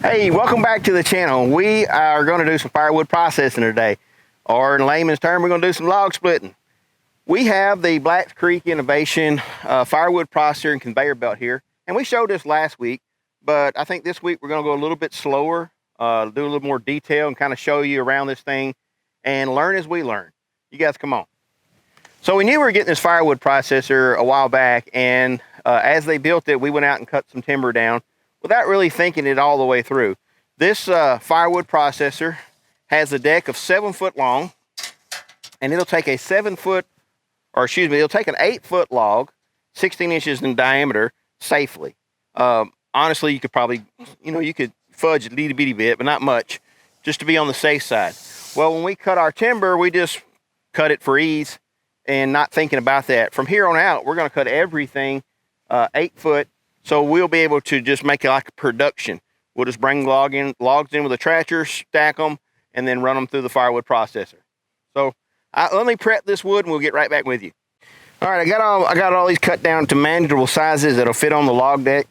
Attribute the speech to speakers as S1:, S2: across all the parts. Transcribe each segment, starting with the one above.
S1: Hey, welcome back to the channel. We are going to do some firewood processing today, or in layman's term, we're going to do some log splitting. We have the Black Creek Innovation firewood processor and conveyor belt here, and we showed this last week, but I think this week we're going to go a little bit slower, do a little more detail and kind of show you around this thing and learn as we learn. You guys come on. So we knew we were getting this firewood processor a while back, and as they built it, we went out and cut some timber down without really thinking it all the way through. This firewood processor has a deck of 7 foot long, and it'll take a 7 foot, or excuse me, it'll take an 8 foot log, 16 inches in diameter, safely. Honestly, you could probably, you could fudge a little bitty bit, but not much, just to be on the safe side. Well, when we cut our timber, we just cut it for ease and not thinking about that. From here on out, we're gonna cut everything 8 foot, so we'll be able to just make it like a production. We'll just bring logs in with a tractor, stack them, and then run them through the firewood processor. So let me prep this wood and we'll get right back with you. All right, I got all these cut down to manageable sizes that'll fit on the log deck.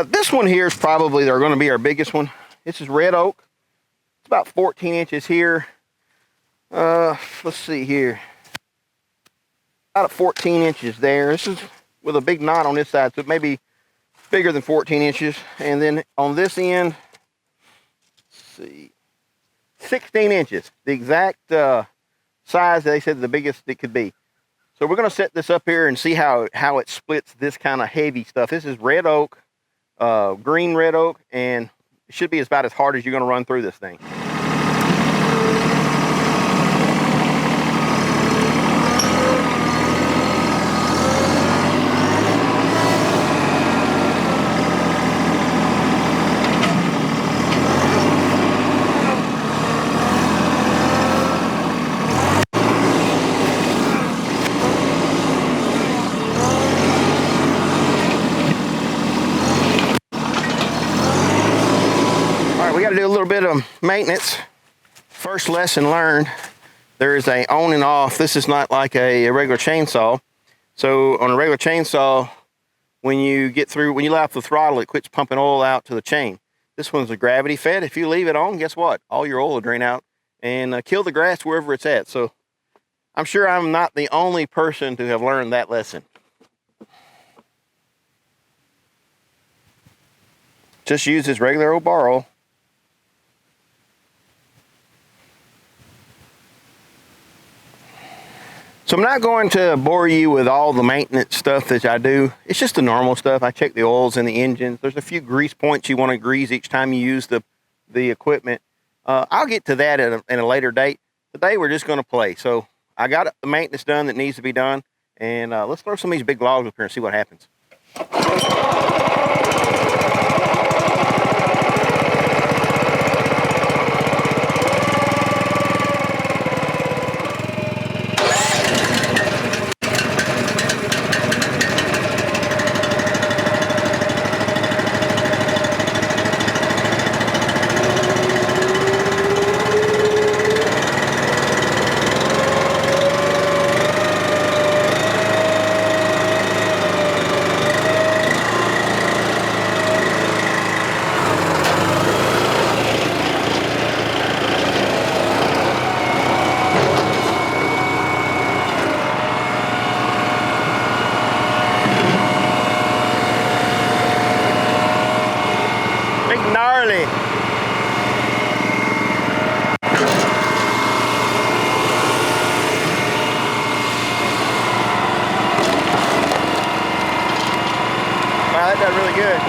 S1: This one here is probably going to be our biggest one. This is red oak. It's about 14 inches here. Let's see here. About 14 inches there. This is with a big knot on this side, so it may be bigger than 14 inches. And then on this end, let's see, 16 inches, the exact size they said the biggest it could be. So we're going to set this up here and see how it splits this kind of heavy stuff. This is red oak, green red oak, and it should be about as hard as you're going to run through this thing. We got to do a little bit of maintenance. First lesson learned, there is a on and off. This is not like a regular chainsaw. So on a regular chainsaw, when you let off the throttle, it quits pumping oil out to the chain. This one's a gravity fed. If you leave it on, guess what? All your oil will drain out and kill the grass wherever it's at. So I'm sure I'm not the only person to have learned that lesson. Just use this regular old bar oil. So I'm not going to bore you with all the maintenance stuff that I do. It's just the normal stuff. I check the oils in the engine. There's a few grease points you want to grease each time you use the equipment. I'll get to that in a later date. Today we're just going to play. So I got the maintenance done that needs to be done. And let's throw some of these big logs up here and see what happens. gnarly. Wow, that does really good.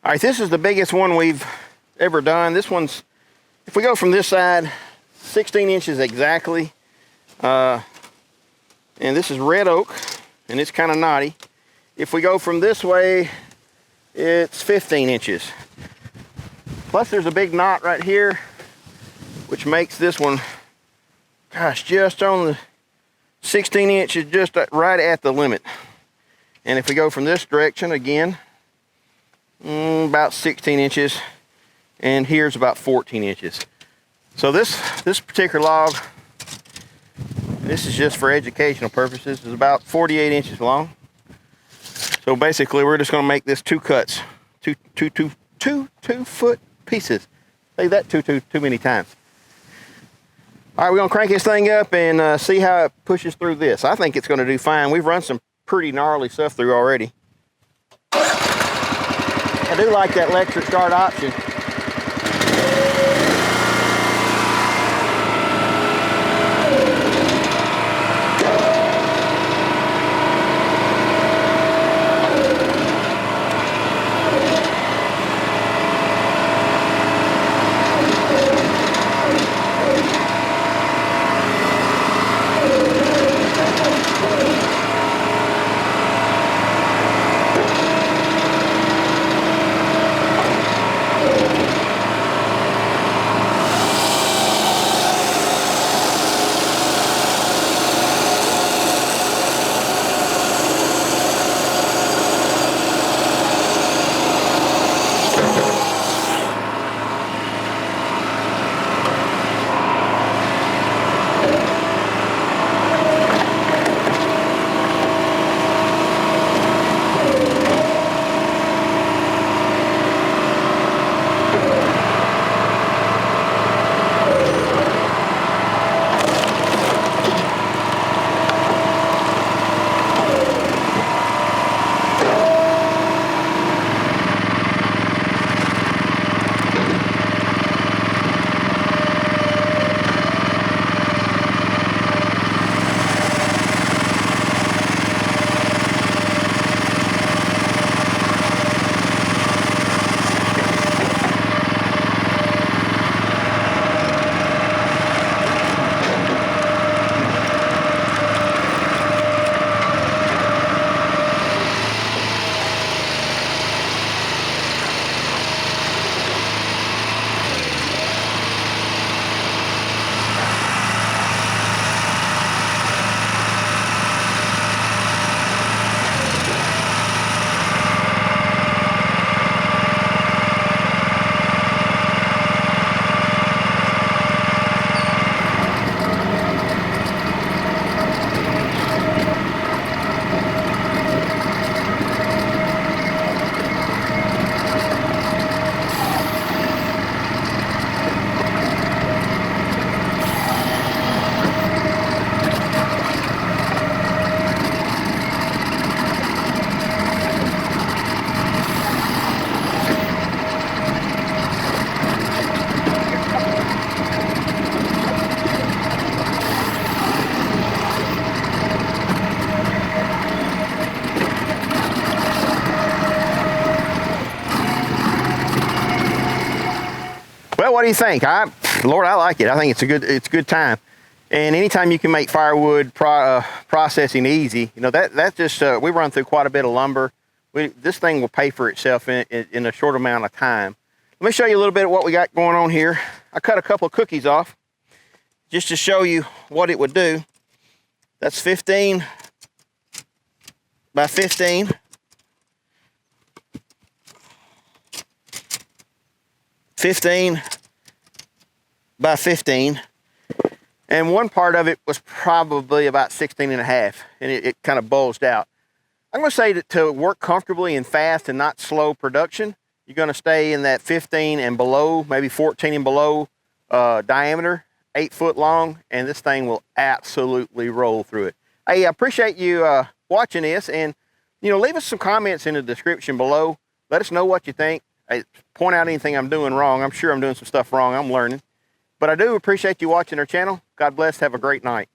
S1: All right, this is the biggest one we've ever done. This one's, if we go from this side, 16 inches exactly. And this is red oak, and it's kind of knotty. If we go from this way, it's 15 inches. Plus there's a big knot right here, which makes this one, gosh, just on the 16 inches, just right at the limit. And if we go from this direction again, about 16 inches, and here's about 14 inches. So this particular log, this is just for educational purposes, is about 48 inches long. So basically we're just going to make this two cuts, two foot pieces. Say that too many times. All right, we're going to crank this thing up and see how it pushes through this. I think it's going to do fine. We've run some pretty gnarly stuff through already. I do like that electric start option. Well, what do you think? Lord, I like it. I think it's a good time. And anytime you can make firewood processing easy, you know, that's just, we run through quite a bit of lumber. This thing will pay for itself in a short amount of time. Let me show you a little bit of what we got going on here. I cut a couple of cookies off just to show you what it would do. That's 15 by 15. 15 by 15. And one part of it was probably about 16 and a half, and it kind of bulged out. I'm going to say that to work comfortably and fast and not slow production, you're going to stay in that 15 and below, maybe 14 and below diameter, 8 foot long, and this thing will absolutely roll through it. Hey, I appreciate you watching this, and you know, leave us some comments in the description below. Let us know what you think. Hey, point out anything I'm doing wrong. I'm sure I'm doing some stuff wrong. I'm learning. But I do appreciate you watching our channel. God bless. Have a great night.